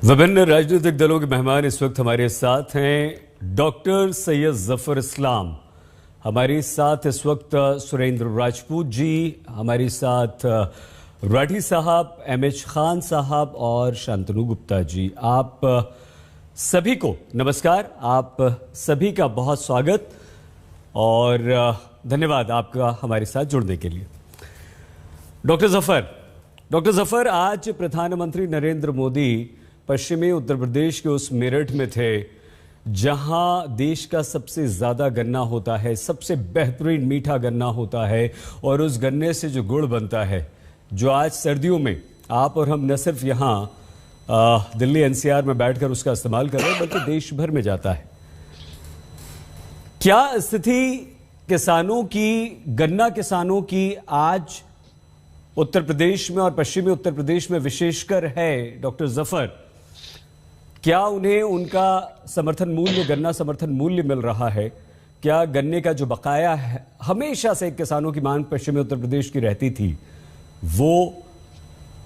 विभिन्न राजनीतिक दलों के मेहमान इस वक्त हमारे साथ हैं। डॉक्टर सैयद जफर इस्लाम हमारे साथ इस वक्त, सुरेंद्र राजपूत जी हमारे साथ, राठी साहब, एमएच खान साहब और शांतनु गुप्ता जी। आप सभी को नमस्कार, आप सभी का बहुत स्वागत और धन्यवाद आपका हमारे साथ जुड़ने के लिए। डॉक्टर जफर, आज प्रधानमंत्री नरेंद्र मोदी पश्चिमी उत्तर प्रदेश के उस मेरठ में थे जहां देश का सबसे ज्यादा गन्ना होता है, सबसे बेहतरीन मीठा गन्ना होता है और उस गन्ने से जो गुड़ बनता है, जो आज सर्दियों में आप और हम न सिर्फ यहां दिल्ली एनसीआर में बैठकर उसका इस्तेमाल कर रहे हैं बल्कि देश भर में जाता है। क्या स्थिति किसानों की, गन्ना किसानों की आज उत्तर प्रदेश में और पश्चिमी उत्तर प्रदेश में विशेषकर है डॉक्टर जफर? क्या उन्हें उनका समर्थन मूल्य, गन्ना समर्थन मूल्य मिल रहा है? क्या गन्ने का जो बकाया है, हमेशा से किसानों की मांग पश्चिमी उत्तर प्रदेश की रहती थी, वो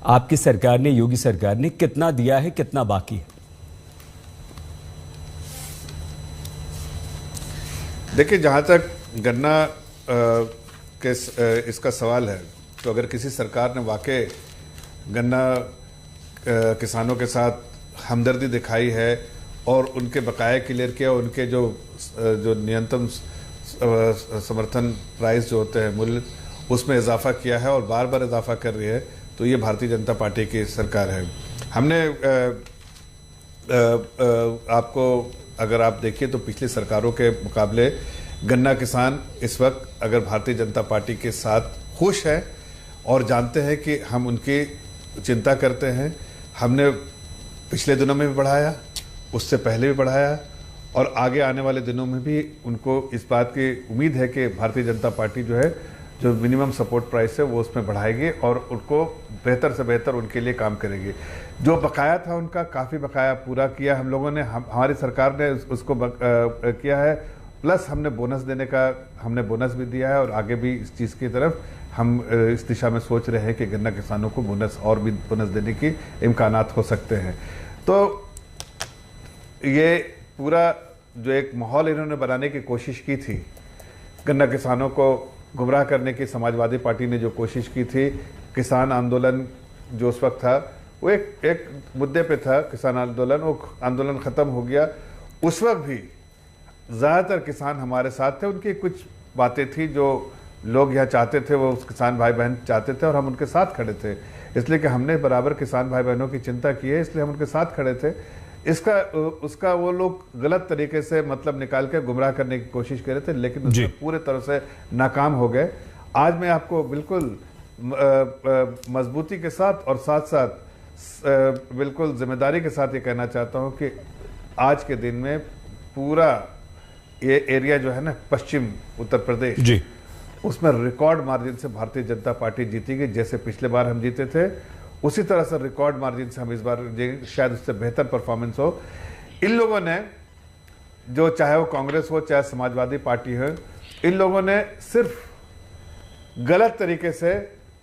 आपकी सरकार ने, योगी सरकार ने कितना दिया है, कितना बाकी है? देखिए, जहां तक गन्ना के इसका सवाल है, तो अगर किसी सरकार ने वाकई गन्ना किसानों के साथ हमदर्दी दिखाई है और उनके बकाया क्लियर किया, उनके जो न्यूनतम समर्थन प्राइस जो होते हैं, मूल्य, उसमें इजाफा किया है और बार बार इजाफा कर रही है, तो ये भारतीय जनता पार्टी की सरकार है। हमने आपको अगर आप देखिए तो पिछली सरकारों के मुकाबले गन्ना किसान इस वक्त अगर भारतीय जनता पार्टी के साथ खुश है और जानते हैं कि हम उनकी चिंता करते हैं। हमने पिछले दिनों में भी बढ़ाया, उससे पहले भी बढ़ाया और आगे आने वाले दिनों में भी उनको इस बात की उम्मीद है कि भारतीय जनता पार्टी जो है, जो मिनिमम सपोर्ट प्राइस है वो उसमें बढ़ाएगी और उनको बेहतर से बेहतर उनके लिए काम करेगी। जो बकाया था उनका काफ़ी बकाया पूरा किया हम लोगों ने, हमारी सरकार ने उसको किया है, प्लस हमने बोनस देने का, हमने बोनस भी दिया है और आगे भी इस चीज़ की तरफ हम इस दिशा में सोच रहे हैं कि गन्ना किसानों को बोनस और भी बोनस देने की इम्कानात हो सकते हैं। तो ये पूरा जो एक माहौल इन्होंने बनाने की कोशिश की थी, गन्ना किसानों को गुमराह करने की समाजवादी पार्टी ने जो कोशिश की थी, किसान आंदोलन जो उस वक्त था वो एक मुद्दे पे था, किसान आंदोलन, वो आंदोलन ख़त्म हो गया। उस वक्त भी ज़्यादातर किसान हमारे साथ थे, उनकी कुछ बातें थी जो लोग यहाँ चाहते थे, वो किसान भाई बहन चाहते थे और हम उनके साथ खड़े थे, इसलिए कि हमने बराबर किसान भाई बहनों की चिंता की है, इसलिए हम उनके साथ खड़े थे। उसका वो लोग गलत तरीके से मतलब निकाल के गुमराह करने की कोशिश कर रहे थे, लेकिन उसमें पूरे तरह से नाकाम हो गए। आज मैं आपको बिल्कुल मजबूती के साथ और साथ साथ बिल्कुल जिम्मेदारी के साथ ये कहना चाहता हूँ कि आज के दिन में पूरा ये एरिया जो है ना, पश्चिम उत्तर प्रदेश जी, उसमें रिकॉर्ड मार्जिन से भारतीय जनता पार्टी जीतेगी। जैसे पिछले बार हम जीते थे, उसी तरह से रिकॉर्ड मार्जिन से हम इस बार शायद उससे बेहतर परफॉर्मेंस हो। इन लोगों ने, जो चाहे वो कांग्रेस हो चाहे समाजवादी पार्टी हो, इन लोगों ने सिर्फ गलत तरीके से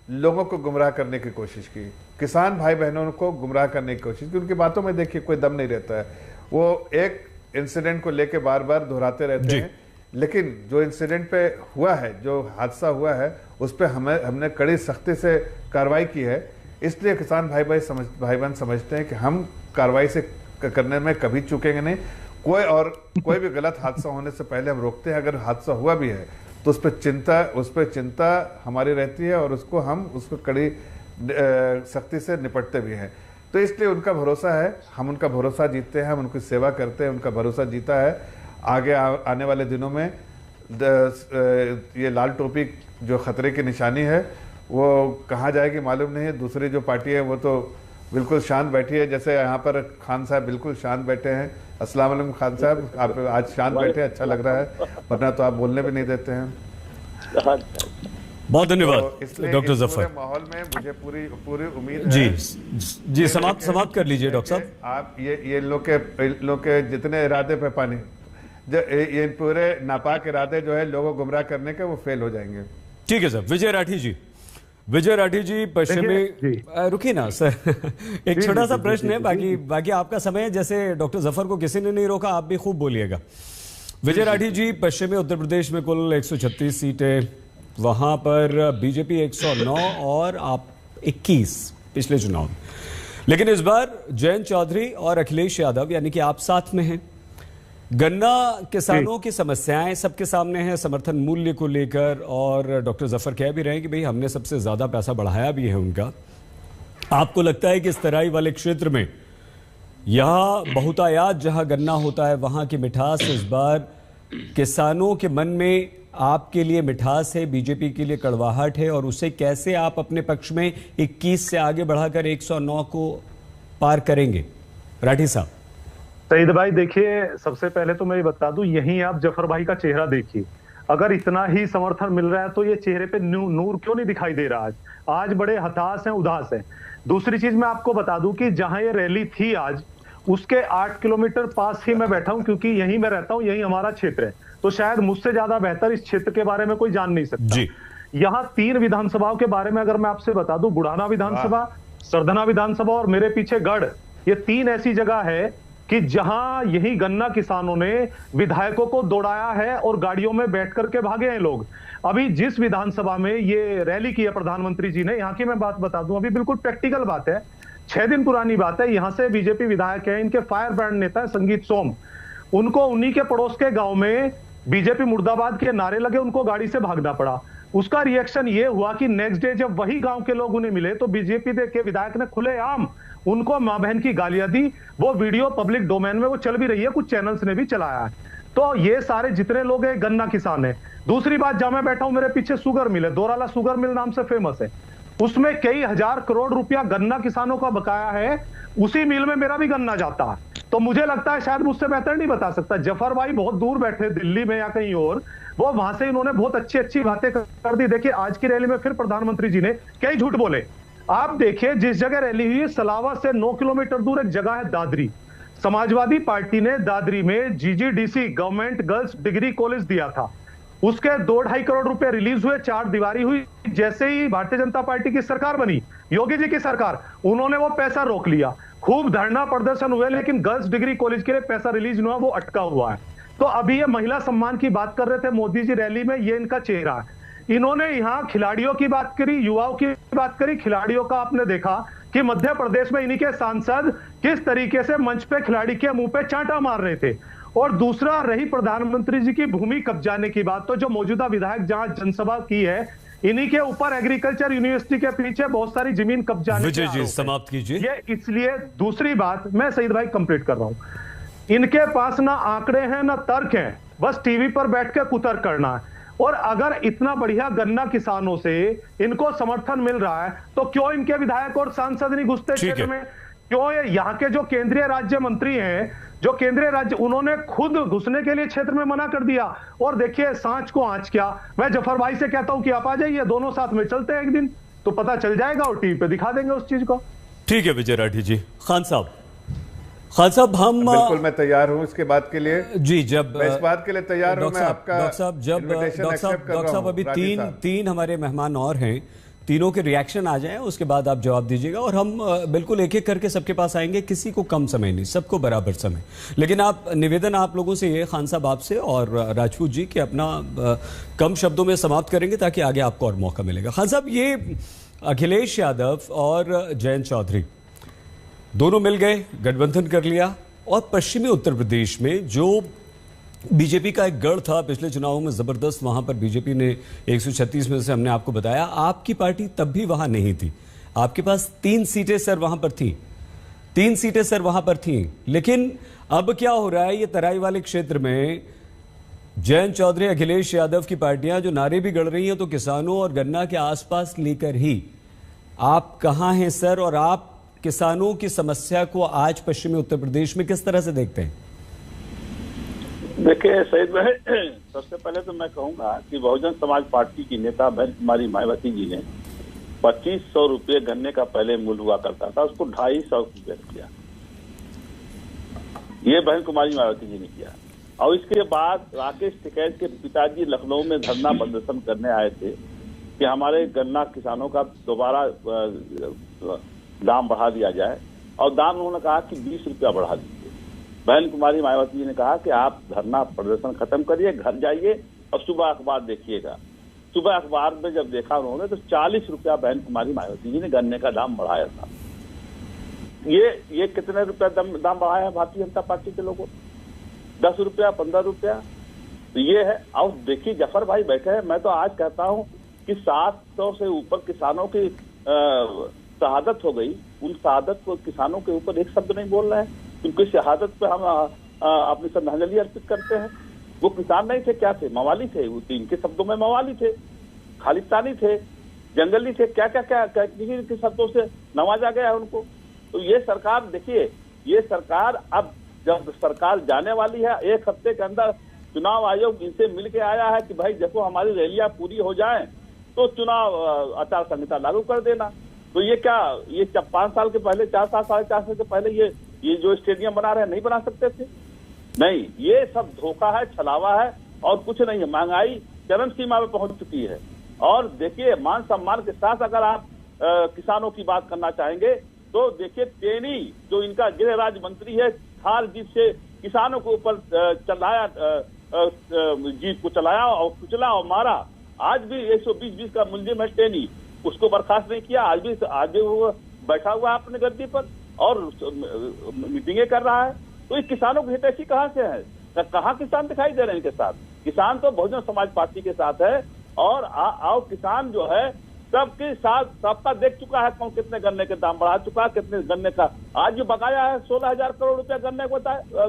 लोगों को गुमराह करने की कोशिश की, किसान भाई बहनों को गुमराह करने की कोशिश की। उनकी बातों में देखिए कोई दम नहीं रहता है, वो एक इंसिडेंट को लेके बार बार दोहराते रहते हैं, लेकिन जो इंसिडेंट पे हुआ है, जो हादसा हुआ है, उस पर हमने कड़ी सख्ती से कार्रवाई की है। इसलिए किसान भाई बहन समझते हैं कि हम कार्रवाई से करने में कभी चूकेंगे नहीं। कोई भी गलत हादसा होने से पहले हम रोकते हैं। अगर हादसा हुआ भी है तो उस पर चिंता हमारी रहती है और उसको कड़ी सख्ती से निपटते भी हैं। तो इसलिए उनका भरोसा है, हम उनका भरोसा जीतते हैं, हम उनकी सेवा करते हैं, उनका भरोसा जीता है। आगे आने वाले दिनों में ये लाल टोपी जो खतरे की निशानी है वो कहाँ जाएगी मालूम नहीं है। दूसरी जो पार्टी है वो तो बिल्कुल शांत बैठी है, जैसे यहाँ पर खान साहब बिल्कुल शांत बैठे हैं। अस्सलाम वालेकुम खान साहब, आप आज शांत बैठे हैं, अच्छा लग रहा है, वरना तो आप बोलने भी नहीं देते हैं। बहुत धन्यवाद तो डॉक्टर जफर। माहौल में मुझे पूरी उम्मीद है जी समाप्त कर लीजिए डॉक्टर साहब। आप ये लोग के जितने इरादे पे पानी, ये पूरे नापाक इरादे जो है लोगों को गुमराह करने के, वो फेल हो जाएंगे। ठीक है सर। विजय राठी जी, विजय राठी जी, पश्चिमी रुकिए ना सर एक छोटा सा प्रश्न है, बाकी आपका समय है। जैसे डॉक्टर जफर को किसी ने नहीं रोका, आप भी खूब बोलिएगा। विजय राठी जी, पश्चिमी उत्तर प्रदेश में कुल 136 सीटें, वहां पर बीजेपी 109 और आप 21 पिछले चुनाव में, लेकिन इस बार जयंत चौधरी और अखिलेश यादव यानी कि आप साथ में हैं। गन्ना किसानों की समस्याएं सबके सामने हैं, समर्थन मूल्य को लेकर, और डॉक्टर जफर कह भी रहे हैं कि भाई हमने सबसे ज्यादा पैसा बढ़ाया भी है उनका। आपको लगता है कि इस तराई वाले क्षेत्र में यहां बहुतायात जहां गन्ना होता है वहां की मिठास इस बार किसानों के मन में आपके लिए मिठास है, बीजेपी के लिए कड़वाहट है, और उसे कैसे आप अपने पक्ष में 21 से आगे बढ़ाकर 109 को पार करेंगे? राठी साहब। सईद भाई देखिए, सबसे पहले तो मैं ये बता दूं, यहीं आप जफर भाई का चेहरा देखिए। अगर इतना ही समर्थन मिल रहा है तो ये चेहरे पे नूर क्यों नहीं दिखाई दे रहा? आज बड़े हताश हैं, उदास हैं। दूसरी चीज मैं आपको बता दूं कि जहां ये रैली थी आज, उसके 8 किलोमीटर पास ही मैं बैठा हूं, क्योंकि यहीं मैं रहता हूं, यही हमारा क्षेत्र है। तो शायद मुझसे ज्यादा बेहतर इस क्षेत्र के बारे में कोई जान नहीं सकता। यहाँ 3 विधानसभाओं के बारे में अगर मैं आपसे बता दूं, बुढ़ाना विधानसभा, सरधना विधानसभा और मेरे पीछे गढ़, ये 3 ऐसी जगह है कि जहां यही गन्ना किसानों ने विधायकों को दौड़ाया है और गाड़ियों में बैठ करके भागे हैं लोग। अभी जिस विधानसभा में ये रैली की है प्रधानमंत्री जी ने, यहाँ की मैं बात बता दूं, अभी बिल्कुल प्रैक्टिकल बात है, 6 दिन पुरानी बात है। यहाँ से बीजेपी विधायक है, इनके फायर ब्रांड नेता है संगीत सोम, उनको उन्हीं के पड़ोस के गांव में बीजेपी मुर्दाबाद के नारे लगे, उनको गाड़ी से भागना पड़ा। उसका रिएक्शन ये हुआ कि नेक्स्ट डे जब वही गांव के लोग उन्हें मिले तो बीजेपी के विधायक ने खुलेआम उनको मां बहन की गालियां दी। वो वीडियो पब्लिक डोमेन में वो चल भी रही है, कुछ चैनल्स ने भी चलाया है। तो ये सारे जितने लोग हैं गन्ना किसान है। दूसरी बात, जहां मैं बैठा हूं मेरे पीछे शुगर मिल है, दोराला शुगर मिल नाम से फेमस है, उसमें कई हजार करोड़ रुपया गन्ना किसानों का बकाया है। उसी मिल में मेरा भी गन्ना जाता है। तो मुझे लगता है शायद मुझसे बेहतर नहीं बता सकता। जफर भाई बहुत दूर बैठे, दिल्ली में या कहीं और, वो वहां से इन्होंने बहुत अच्छी अच्छी बातें कर दी। देखिए आज की रैली में फिर प्रधानमंत्री जी ने कई झूठ बोले। आप देखिए जिस जगह रैली हुई, सलावा से 9 किलोमीटर दूर एक जगह है दादरी। समाजवादी पार्टी ने दादरी में जीजीडीसी गवर्नमेंट गर्ल्स डिग्री कॉलेज दिया था, उसके 2-2.5 करोड़ रुपए रिलीज हुए, 4 दीवारी हुई। जैसे ही भारतीय जनता पार्टी की सरकार बनी, योगी जी की सरकार, उन्होंने वो पैसा रोक लिया। खूब धरना प्रदर्शन हुए, लेकिन गर्ल्स डिग्री कॉलेज के लिए पैसा रिलीज नहीं हुआ, वो अटका हुआ है। तो अभी ये महिला सम्मान की बात कर रहे थे मोदी जी रैली में, ये इनका चेहरा है। इन्होंने यहाँ खिलाड़ियों की बात करी, युवाओं की बात करी। खिलाड़ियों का आपने देखा कि मध्य प्रदेश में इन्हीं के सांसद किस तरीके से मंच पे खिलाड़ी के मुंह पे चांटा मार रहे थे। और दूसरा, रही प्रधानमंत्री जी की भूमि कब्जाने की बात, तो जो मौजूदा विधायक जहां जनसभा की है, इन्हीं के ऊपर एग्रीकल्चर यूनिवर्सिटी के पीछे बहुत सारी जमीन कब्जाने। विजय जी समाप्त कीजिए। ये इसलिए, दूसरी बात मैं सईद भाई कंप्लीट कर रहा हूं, इनके पास ना आंकड़े हैं ना तर्क हैं, बस टीवी पर बैठ के कुतर्क करना है। और अगर इतना बढ़िया गन्ना किसानों से इनको समर्थन मिल रहा है, तो क्यों इनके विधायक और सांसद नहीं घुसते क्षेत्र में? क्यों ये यहाँ के जो केंद्रीय राज्य मंत्री हैं, जो केंद्रीय राज्य, उन्होंने खुद घुसने के लिए क्षेत्र में मना कर दिया। और देखिए सांच को आंच क्या, मैं जफर भाई से कहता हूं कि आप आ जाइए, दोनों साथ में चलते हैं एक दिन, तो पता चल जाएगा और टीवी पे दिखा देंगे उस चीज को। ठीक है विजय राठी जी। खान साहब हम बिल्कुल मैं तैयार हूं इसके बात के लिए जी। जब मैं इस बात के लिए तैयार हूं, मैं आपका डॉक्टर साहब अभी तीन हमारे मेहमान और हैं, तीनों के रिएक्शन आ जाएं, उसके बाद आप जवाब दीजिएगा और हम बिल्कुल एक एक करके सबके पास आएंगे, किसी को कम समय नहीं, सबको बराबर समय। लेकिन आप निवेदन आप लोगों से ये, खान साहब आपसे और राजपूत जी, कि अपना कम शब्दों में समाप्त करेंगे ताकि आगे आपको और मौका मिलेगा। खान साहब, ये अखिलेश यादव और जयंत चौधरी दोनों मिल गए, गठबंधन कर लिया, और पश्चिमी उत्तर प्रदेश में जो बीजेपी का एक गढ़ था पिछले चुनावों में जबरदस्त, वहां पर बीजेपी ने 136 में से, हमने आपको बताया, आपकी पार्टी तब भी वहां नहीं थी। आपके पास 3 सीटें सर वहां पर थी, 3 सीटें सर वहां पर थी। लेकिन अब क्या हो रहा है, ये तराई वाले क्षेत्र में जयंत चौधरी, अखिलेश यादव की पार्टियां जो नारे भी गढ़ रही हैं, तो किसानों और गन्ना के आसपास लेकर ही। आप कहां हैं सर, और आप किसानों की समस्या को आज पश्चिमी उत्तर प्रदेश में किस तरह से देखते हैं? देखिए सईद भाई, सबसे पहले तो मैं कहूंगा कि बहुजन समाज पार्टी की नेता बहन कुमारी मायावती जी ने 2500 रुपये गन्ने का पहले मूल्य हुआ करता था, उसको 250 रुपये किया। ये बहन कुमारी मायावती जी ने किया। और इसके बाद राकेश टिकैत के पिताजी लखनऊ में धरना प्रदर्शन करने आए थे, कि हमारे गन्ना किसानों का दोबारा दाम बढ़ा दिया जाए, और दाम उन्होंने कहा कि 20 रुपया बढ़ा दीजिए। बहन कुमारी मायावती जी ने कहा कि आप धरना प्रदर्शन खत्म करिए, घर जाइए और सुबह अखबार देखिएगा। सुबह अखबार में जब देखा उन्होंने तो 40 रुपया बहन कुमारी मायावती जी ने गन्ने का दाम बढ़ाया था। ये कितने रुपया दाम बढ़ाया है भारतीय जनता पार्टी के लोगों? 10 रुपया, 15 रुपया। तो ये है। और देखिए जफर भाई बैठे हैं, मैं तो आज कहता हूं कि 700 से ऊपर किसानों की शहादत हो गई। उन शहादत को किसानों के ऊपर एक शब्द नहीं बोल रहे हैं। उनकी शहादत पे हम अपनी श्रद्धांजलि अर्पित करते हैं। वो किसान नहीं थे, क्या थे? मवाली थे। वो इनके शब्दों में मवाली थे, खालिस्तानी थे, जंगली थे, क्या क्या क्या किसी के शब्दों से नवाजा गया है उनको। तो ये सरकार देखिए, ये सरकार अब जब सरकार जाने वाली है, 1 हफ्ते के अंदर चुनाव आयोग इनसे मिल के आया है कि भाई देखो हमारी रैलियां पूरी हो जाएं तो चुनाव आचार संहिता लागू कर देना। तो ये क्या, ये 5 साल के पहले, 4 साल, 4.5 साल के पहले ये जो स्टेडियम बना रहे हैं नहीं बना सकते थे? नहीं, ये सब धोखा है, छलावा है और कुछ नहीं है। महंगाई चरम सीमा में पहुंच चुकी है। और देखिए मान सम्मान के साथ अगर आप किसानों की बात करना चाहेंगे तो देखिए टेनी जो इनका गृह राज्य मंत्री है, थार जीत से किसानों के ऊपर चलाया, जीत को चलाया और कुचला और मारा। आज भी 120 का मुलजिम है टेनी, उसको बर्खास्त नहीं किया। आज भी वो बैठा हुआ है अपने गद्दी पर और मीटिंगें कर रहा है। तो ये किसानों की हितैषी कहाँ से है? कहाँ किसान दिखाई दे रहे हैं इनके साथ? किसान तो बहुजन समाज पार्टी के साथ है। और किसान जो है सबके साथ, सबका देख चुका है कौन कितने गन्ने के दाम बढ़ा चुका है, कितने गन्ने का आज जो बकाया है 16,000 करोड़ रुपया गन्ने को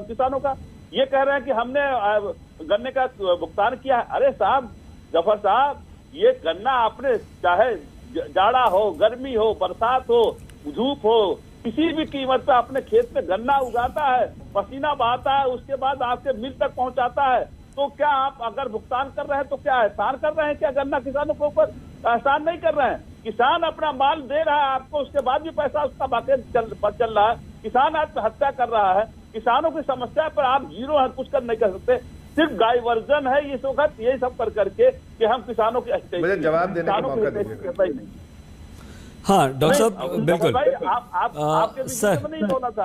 किसानों का। ये कह रहे हैं कि हमने गन्ने का भुगतान किया है। अरे साहब, जफर साहब, ये गन्ना आपने चाहे जाड़ा हो, गर्मी हो, बरसात हो, धूप हो, किसी भी कीमत पे अपने खेत में गन्ना उगाता है, पसीना बहाता है, उसके बाद आपके मिल तक पहुंचाता है। तो क्या आप अगर भुगतान कर रहे हैं तो क्या एहसान कर रहे हैं? क्या गन्ना किसानों के ऊपर एहसान नहीं कर रहे हैं? किसान अपना माल दे रहा है आपको, उसके बाद भी पैसा उसका बाकी चल रहा है। किसान आत्महत्या कर रहा है। किसानों की समस्या पर आप जीरो है, कुछ कर नहीं कर सकते। सिर्फ डाइवर्जन है इस वक्त, ये सब कर करके कि हम किसानों के मुझे जवाब देने का मौका दीजिए। हाँ डॉक्टर साहब, बिल्कुल। सर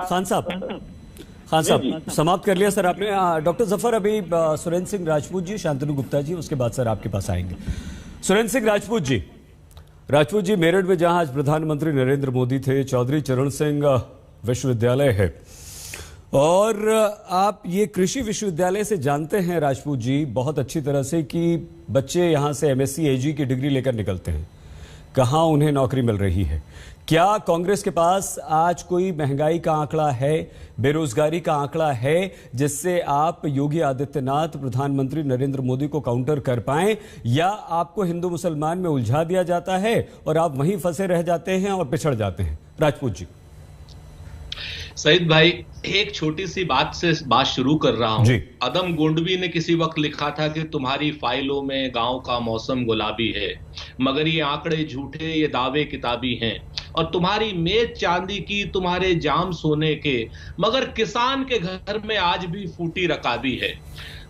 खान साहब समाप्त कर लिया सर आपने। डॉक्टर जफर, अभी सुरेंद्र सिंह राजपूत जी, शांतनु गुप्ता जी, उसके बाद सर आपके पास आएंगे। सुरेंद्र सिंह राजपूत जी, मेरठ में जहां आज प्रधानमंत्री नरेंद्र मोदी थे, चौधरी चरण सिंह विश्वविद्यालय है और आप ये कृषि विश्वविद्यालय से जानते हैं राजपूत जी बहुत अच्छी तरह से कि बच्चे यहां से MSc AG की डिग्री लेकर निकलते हैं, कहां उन्हें नौकरी मिल रही है। क्या कांग्रेस के पास आज कोई महंगाई का आंकड़ा है, बेरोजगारी का आंकड़ा है, जिससे आप योगी आदित्यनाथ, प्रधानमंत्री नरेंद्र मोदी को काउंटर कर पाएं, या आपको हिंदू मुसलमान में उलझा दिया जाता है और आप वहीं फंसे रह जाते हैं और पिछड़ जाते हैं? राजपूत जी। सईद भाई, एक छोटी सी बात से बात शुरू कर रहा हूं। अदम गोंडवी ने किसी वक्त लिखा था कि तुम्हारी फाइलों में गांव का मौसम गुलाबी है, मगर ये आंकड़े झूठे, ये दावे किताबी हैं, और तुम्हारी मेज चांदी की, तुम्हारे जाम सोने के, मगर किसान के घर में आज भी फूटी रकाबी है।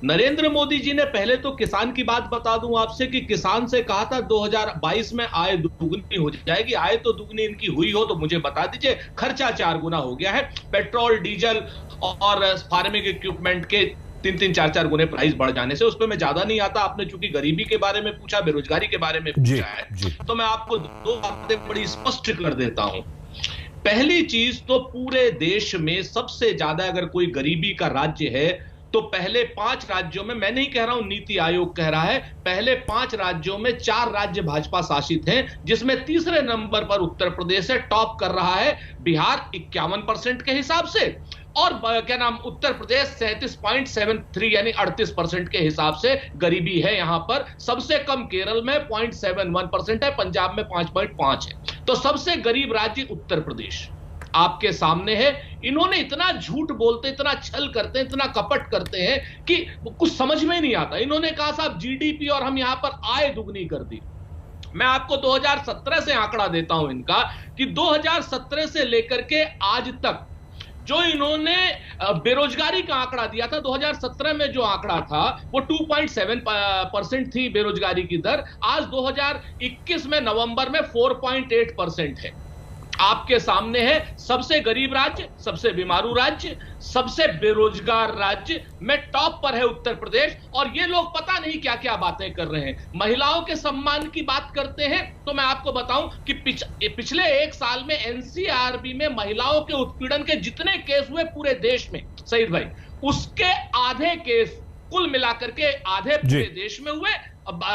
नरेंद्र मोदी जी ने पहले तो किसान की बात बता दूं आपसे कि किसान से कहा था 2022 में आय दुगनी हो जाएगी। आय तो दुगनी इनकी हुई हो तो मुझे बता दीजिए, खर्चा 4 गुना हो गया है। पेट्रोल, डीजल और फार्मिंग इक्विपमेंट के 3-3, 4-4 गुने प्राइस बढ़ जाने से, उस पर मैं ज्यादा नहीं आता। आपने चूंकि गरीबी के बारे में पूछा, बेरोजगारी के बारे में पूछा है, तो मैं आपको 2 बातें बड़ी स्पष्ट कर देता हूं। पहली चीज तो पूरे देश में सबसे ज्यादा अगर कोई गरीबी का राज्य है तो पहले 5 राज्यों में, मैं नहीं कह रहा हूं, नीति आयोग कह रहा है, पहले 5 राज्यों में 4 राज्य भाजपा शासित हैं, जिसमें तीसरे नंबर पर उत्तर प्रदेश है। टॉप कर रहा है बिहार 51% के हिसाब से, और क्या नाम, उत्तर प्रदेश 37.73 यानी 38% के हिसाब से गरीबी है यहां पर। सबसे कम केरल में 0.71% है, पंजाब में 5.5 है। तो सबसे गरीब राज्य उत्तर प्रदेश आपके सामने है। इन्होंने इतना झूठ बोलते, इतना छल करते हैं, इतना कपट करते हैं कि कुछ समझ में नहीं आता। इन्होंने कहा साहब GDP और हम यहां पर आय दुगनी कर दी। मैं आपको 2017 से आंकड़ा देता हूं इनका कि 2017 से लेकर के आज तक जो इन्होंने बेरोजगारी का आंकड़ा दिया था 2017 में, जो आंकड़ा था वो 2.7% थी बेरोजगारी की दर, आज 2021 में नवंबर में 4.8% है। आपके सामने है सबसे गरीब राज्य, सबसे बीमारू राज्य, सबसे बेरोजगार राज्य में टॉप पर है उत्तर प्रदेश। और ये लोग पता नहीं क्या क्या बातें कर रहे हैं। महिलाओं के सम्मान की बात करते हैं तो मैं आपको बताऊं कि पिछले एक साल में एनसीआरबी में महिलाओं के उत्पीड़न के जितने केस हुए पूरे देश में, सईद भाई, उसके आधे केस कुल मिलाकर के आधे पूरे देश में हुए,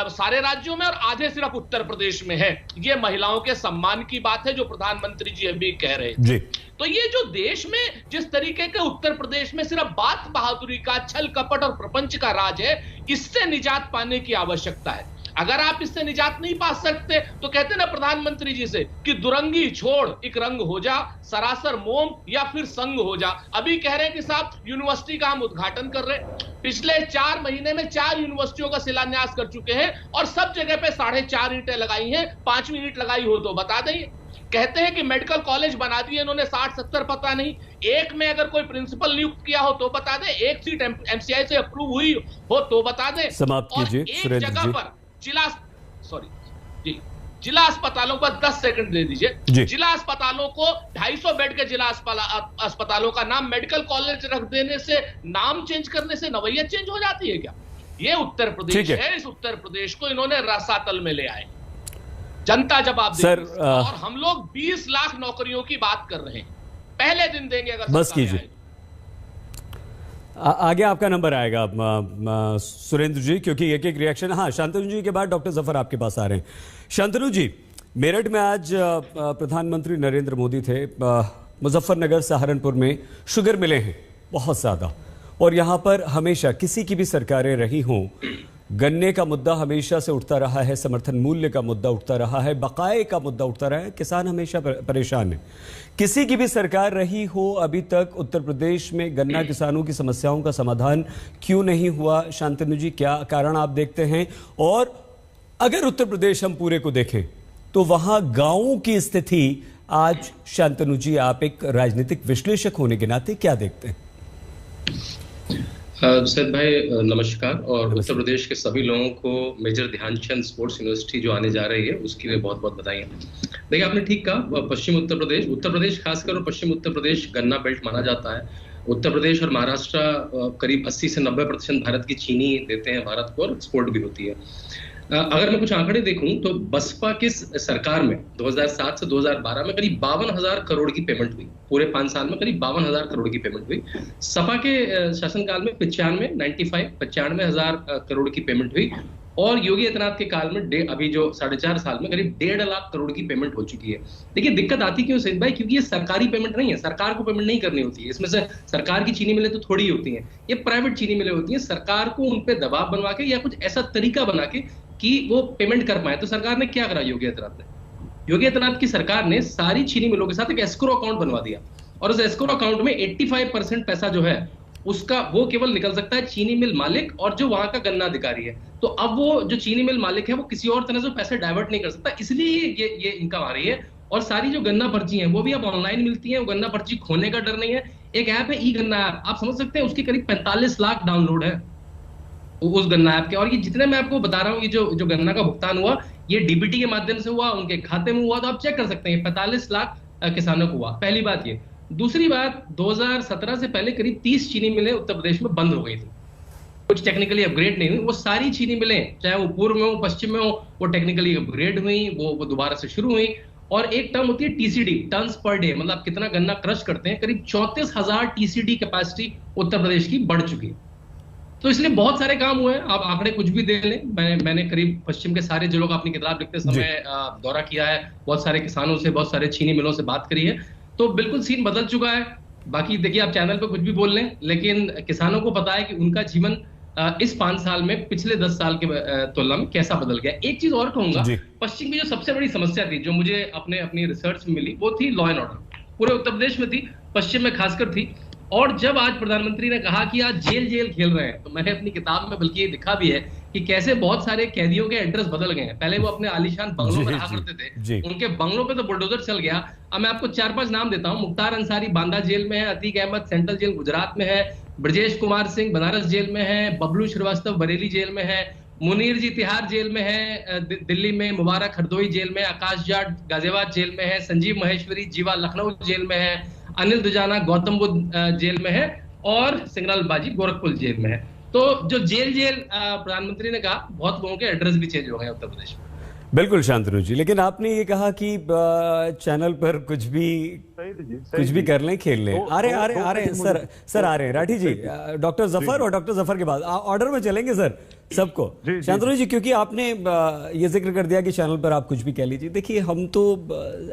सारे राज्यों में, और आधे सिर्फ उत्तर प्रदेश में है। ये महिलाओं के सम्मान की बात है जो प्रधानमंत्री जी अभी कह रहे थे। तो ये जो देश में जिस तरीके के उत्तर प्रदेश में सिर्फ बात बहादुरी का, छल कपट और प्रपंच का राज है, इससे निजात पाने की आवश्यकता है। अगर आप इससे निजात नहीं पा सकते तो कहते ना प्रधानमंत्री जी से कि दुरंगी छोड़ एक रंग हो जा, सरासर मोम या फिर संग हो जा। अभी कह रहे हैं कि साहब यूनिवर्सिटी का हम उद्घाटन कर रहे हैं। पिछले 4 महीने में 4 यूनिवर्सिटियों का शिलान्यास कर चुके हैं और सब जगह पे 4.5 ईंटें लगाई हैं। 5वीं ईंट लगाई हो तो बता दें। कहते हैं कि मेडिकल कॉलेज बना दिए इन्होंने 60-70, पता नहीं। एक में अगर कोई प्रिंसिपल नियुक्त किया हो तो बता दें, एक सीट एमसीआई से अप्रूव हुई हो तो बता दें। समाप्त कीजिए एक जगह पर जिला अस्पतालों पर 10 सेकंड दे दीजिए। जिला अस्पतालों को 250 बेड के जिला अस्पतालों का नाम मेडिकल कॉलेज रख देने से, नाम चेंज करने से नवैयत चेंज हो जाती है क्या? ये उत्तर प्रदेश है। इस उत्तर प्रदेश को इन्होंने रसातल में ले आए। जनता जवाब देगी। और हम लोग 20 लाख नौकरियों की बात कर रहे हैं, पहले दिन देंगे। अगर बस कीजिए, आगे आपका नंबर आएगा सुरेंद्र जी, क्योंकि एक एक रिएक्शन। हाँ, शांतनु जी के बाद डॉक्टर जफर आपके पास आ रहे हैं। शांतनु जी, मेरठ में आज प्रधानमंत्री नरेंद्र मोदी थे। मुजफ्फरनगर, सहारनपुर में शुगर मिलें हैं बहुत ज़्यादा, और यहाँ पर हमेशा किसी की भी सरकारें रही हों, गन्ने का मुद्दा हमेशा से उठता रहा है, समर्थन मूल्य का मुद्दा उठता रहा है, बकाए का मुद्दा उठता रहा है, किसान हमेशा परेशान है। किसी की भी सरकार रही हो, अभी तक उत्तर प्रदेश में गन्ना किसानों की समस्याओं का समाधान क्यों नहीं हुआ? शांतनु जी, क्या कारण आप देखते हैं? और अगर उत्तर प्रदेश हम पूरे को देखें तो वहां गांवों की स्थिति आज, शांतनु जी, आप एक राजनीतिक विश्लेषक होने के नाते क्या देखते हैं? सैयद भाई नमस्कार, और उत्तर प्रदेश के सभी लोगों को मेजर ध्यानचंद स्पोर्ट्स यूनिवर्सिटी जो आने जा रही है उसके लिए बहुत बहुत बधाई। देखिए, आपने ठीक कहा, पश्चिम उत्तर प्रदेश खासकर और पश्चिम उत्तर प्रदेश गन्ना बेल्ट माना जाता है। उत्तर प्रदेश और महाराष्ट्र करीब 80 से 90% भारत की चीनी देते हैं भारत को, और एक्सपोर्ट भी होती है। अगर मैं कुछ आंकड़े देखूं तो बसपा की सरकार में 2007 से 2012 में करीब 52,000 करोड़ की पेमेंट हुई। पूरे 5 साल में करीब 52,000 करोड़ की पेमेंट हुई। सपा के शासनकाल में 95,000 करोड़ की पेमेंट हुई। और योगी आदित्यनाथ के काल में अभी जो 4.5 साल में करीब 1.5 लाख करोड़ की पेमेंट हो चुकी है। देखिए, दिक्कत आती क्यों सईद भाई? क्योंकि ये सरकारी पेमेंट नहीं है, सरकार को पेमेंट नहीं करनी होती है। इसमें से सरकार की चीनी मिलें तो थोड़ी ही होती हैं, ये प्राइवेट चीनी मिलें होती हैं। सरकार को उन पे दबाव बनवा के या कुछ ऐसा तरीका बना के कि वो पेमेंट कर पाए। तो सरकार ने क्या करा? योगी आदित्यनाथ की सरकार ने सारी चीनी मिलों के साथ एक एस्क्रो अकाउंट बनवा दिया, और उस एस्क्रो अकाउंट में 85% पैसा जो है उसका वो केवल निकल सकता है चीनी मिल मालिक और जो वहां का गन्ना अधिकारी है। तो अब वो जो चीनी मिल मालिक है वो किसी और तरह से पैसे डाइवर्ट नहीं कर सकता, इसलिए ये इनकम आ रही है। और सारी जो गन्ना पर्ची है वो भी अब ऑनलाइन मिलती है, वो गन्ना पर्ची खोने का डर नहीं है। एक ऐप है, ई गन्ना ऐप, आप समझ सकते हैं उसके करीब 45 लाख डाउनलोड है उस गन्ना ऐप के। और ये जितने मैं आपको बता रहा हूँ, ये जो गन्ना का भुगतान हुआ ये डीबीटी के माध्यम से हुआ, उनके खाते में हुआ, तो आप चेक कर सकते हैं 45 लाख किसानों को हुआ। पहली बात ये। दूसरी बात, 2017 से पहले करीब 30 चीनी मिलें उत्तर प्रदेश में बंद हो गई थी, कुछ टेक्निकली अपग्रेड नहीं हुई। वो सारी चीनी मिलें, चाहे वो पूर्व में हो पश्चिम में हो, वो टेक्निकली अपग्रेड हुई, वो दोबारा से शुरू हुई। और एक टर्म होती है टीसीडी, टन्स पर डे, मतलब आप कितना गन्ना क्रश करते हैं। करीब 34,000 टीसीडी कैपेसिटी उत्तर प्रदेश की बढ़ चुकी है। तो इसलिए बहुत सारे काम हुए हैं, आप आंकड़े कुछ भी दे लें। मैंने करीब पश्चिम के सारे जिलों का अपनी किताब लिखते समय दौरा किया है, बहुत सारे किसानों से, बहुत सारे चीनी मिलों से बात करी है, तो बिल्कुल सीन बदल चुका है। बाकी देखिए, आप चैनल पे कुछ भी बोल लें, लेकिन किसानों को पता है कि उनका जीवन इस 5 साल में पिछले 10 साल के तुलना में कैसा बदल गया। एक चीज और कहूंगा, पश्चिम की जो सबसे बड़ी समस्या थी, जो मुझे अपनी रिसर्च में मिली, वो थी लॉ एंड ऑर्डर। पूरे उत्तर प्रदेश में थी, पश्चिम में खासकर थी। और जब आज प्रधानमंत्री ने कहा कि आज जेल खेल रहे हैं, तो मैंने अपनी किताब में बल्कि ये लिखा भी है कि कैसे बहुत सारे कैदियों के एड्रेस बदल गए हैं। पहले वो अपने आलीशान बंगलों में रहा करते थे, उनके बंगलों पे तो बुलडोजर चल गया। अब मैं आपको 4-5 नाम देता हूं। मुख्तार अंसारी बांदा जेल में है, अतीक अहमद सेंट्रल जेल गुजरात में है, ब्रजेश कुमार सिंह बनारस जेल में है, बबलू श्रीवास्तव बरेली जेल में है, मुनीर जी तिहाड़ जेल में है दिल्ली में, मुबारक हरदोई जेल में, आकाश जाट गाजियाबाद जेल में है, संजीव महेश्वरी जीवा लखनऊ जेल में है, अनिल दुजाना गौतम बुद्ध जेल में है और सिंगलाल बाजी गोरखपुर जेल में है। तो जो जेल प्रधानमंत्री ने कहा, बहुत लोगों के एड्रेस भी चेंज हो गए उत्तर प्रदेश में। बिल्कुल शांतनु जी, लेकिन आपने ये कहा कि चैनल पर कुछ भी कर लें, खेल लें। आ रहे हैं सर आ रहे हैं राठी जी, डॉक्टर जफर और डॉक्टर जफर के बाद ऑर्डर में चलेंगे सर सबको। शांतनु जी, क्योंकि आपने ये जिक्र कर दिया कि चैनल पर आप कुछ भी कह लीजिए। देखिए, हम तो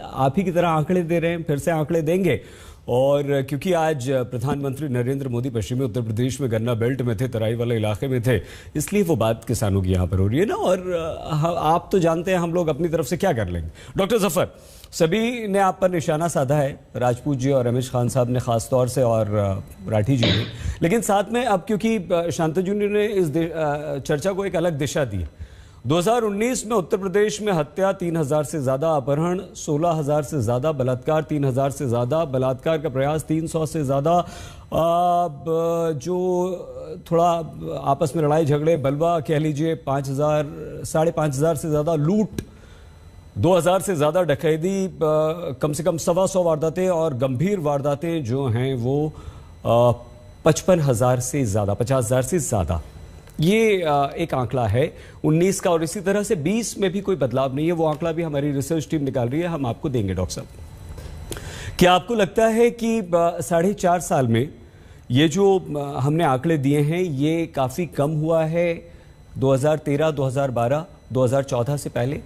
आप ही की तरह आंकड़े दे रहे हैं, फिर से आंकड़े देंगे। और क्योंकि आज प्रधानमंत्री नरेंद्र मोदी पश्चिमी उत्तर प्रदेश में गन्ना बेल्ट में थे, तराई वाले इलाके में थे, इसलिए वो बात किसानों की यहाँ पर हो रही है ना। और आप तो जानते हैं हम लोग अपनी तरफ से क्या कर लेंगे। डॉक्टर जफर, सभी ने आप पर निशाना साधा है, राजपूत जी और रमेश खान साहब ने खास तौर से, और राठी जी ने, लेकिन साथ में अब क्योंकि शांतनु जी ने इस चर्चा को एक अलग दिशा दी। 2019 में उत्तर प्रदेश में हत्या 3000 से ज्यादा, अपहरण 16000 से ज्यादा, बलात्कार 3000 से ज्यादा, बलात्कार का प्रयास 300 से ज्यादा, जो थोड़ा आपस में लड़ाई झगड़े बलवा कह लीजिए 5000 5500 से ज्यादा, लूट 2000 से ज्यादा, डकैती कम से कम 125 वारदातें, और गंभीर वारदातें जो हैं वो 55,000 से ज्यादा, 50,000 से ज्यादा। ये एक आंकड़ा है 19 का, और इसी तरह से 20 में भी कोई बदलाव नहीं है। वो आंकड़ा भी हमारी रिसर्च टीम निकाल रही है, हम आपको देंगे। डॉक्टर साहब, क्या आपको लगता है कि 4.5 साल में ये जो हमने आंकड़े दिए हैं ये काफी कम हुआ है 2013, 2012, 2014 से पहले,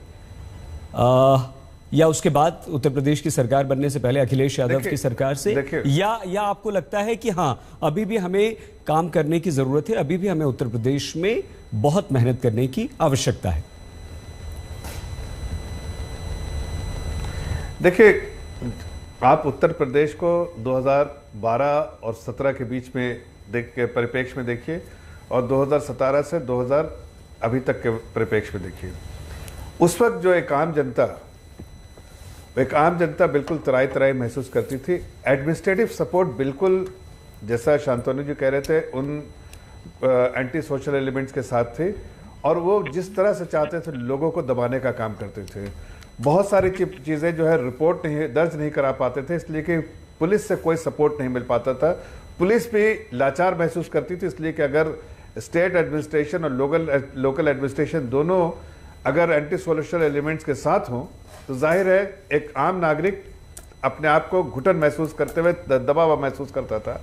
या उसके बाद उत्तर प्रदेश की सरकार बनने से पहले अखिलेश यादव की सरकार से, या आपको लगता है कि हाँ अभी भी हमें काम करने की जरूरत है, अभी भी हमें उत्तर प्रदेश में बहुत मेहनत करने की आवश्यकता है? देखिए, आप उत्तर प्रदेश को 2012 और 17 के बीच में देख के परिप्रेक्ष्य में देखिए, और 2017 से 2000 अभी तक के परिप्रेक्ष्य में देखिए। उस वक्त जो एक आम जनता बिल्कुल तराई तराई महसूस करती थी। एडमिनिस्ट्रेटिव सपोर्ट बिल्कुल, जैसा शांतनु जी कह रहे थे, उन एंटी सोशल एलिमेंट्स के साथ थे, और वो जिस तरह से चाहते थे लोगों को दबाने का काम करते थे। बहुत सारी चीज़ें जो है रिपोर्ट दर्ज नहीं करा पाते थे, इसलिए कि पुलिस से कोई सपोर्ट नहीं मिल पाता था। पुलिस भी लाचार महसूस करती थी, इसलिए कि अगर स्टेट एडमिनिस्ट्रेशन और लोकल एडमिनिस्ट्रेशन दोनों अगर एंटी सोशल एलिमेंट्स के साथ हों तो जाहिर है एक आम नागरिक अपने आप को घुटन महसूस करते हुए दबाव महसूस करता था।